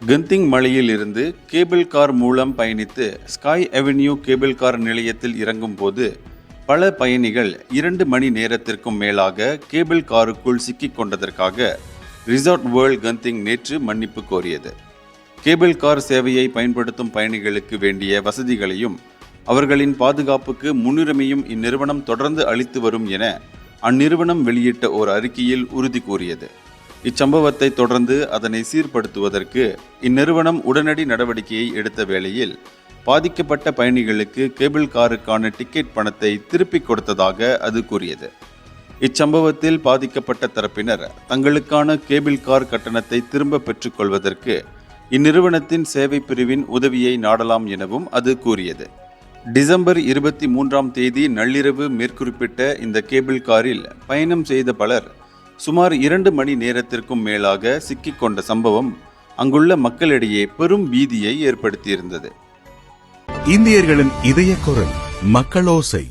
கந்திங் மலையில் இருந்து cable car மூலம் பயணித்து ஸ்காய் அவென்யூ கேபிள் கார் நிலையத்தில் இறங்கும் போது பல பயணிகள் 2 மணி நேரத்திற்கும் மேலாக கேபிள் காருக்குள் சிக்கிக் கொண்டதற்காக ரிசார்ட் வேர்ல்ட் கந்திங் நேற்று மன்னிப்பு கோரியது. கேபிள் கார் சேவையை பயன்படுத்தும் பயணிகளுக்கு வேண்டிய வசதிகளையும் அவர்களின் பாதுகாப்புக்கு முன்னுரிமையும் இந்நிறுவனம் தொடர்ந்து அளித்து வரும் என அந்நிறுவனம் வெளியிட்ட ஒரு அறிக்கையில் உறுதி கூறியது. இச்சம்பவத்தை தொடர்ந்து அதனை சீர்படுத்துவதற்கு இந்நிறுவனம் உடனடி நடவடிக்கையை எடுத்த வேளையில் பாதிக்கப்பட்ட பயணிகளுக்கு கேபிள் காருக்கான டிக்கெட் பணத்தை திருப்பிக் கொடுத்ததாக அது கூறியது. இச்சம்பவத்தில் பாதிக்கப்பட்ட தரப்பினர் தங்களுக்கான கேபிள் கார் கட்டணத்தை திரும்ப பெற்றுக் கொள்வதற்கு இந்நிறுவனத்தின் சேவை பிரிவின் உதவியை நாடலாம் எனவும் அது கூறியது. டிசம்பர் 23ஆம் தேதி நள்ளிரவு மேற்குறிப்பிட்ட இந்த கேபிள் காரில் பயணம் செய்த பலர் சுமார் 2 மணி நேரத்திற்கும் மேலாக சிக்கிக் கொண்ட சம்பவம் அங்குள்ள மக்களிடையே பெரும் பீதியை ஏற்படுத்தியிருந்தது. இந்தியர்களின் இதய குரல் மக்களோசை.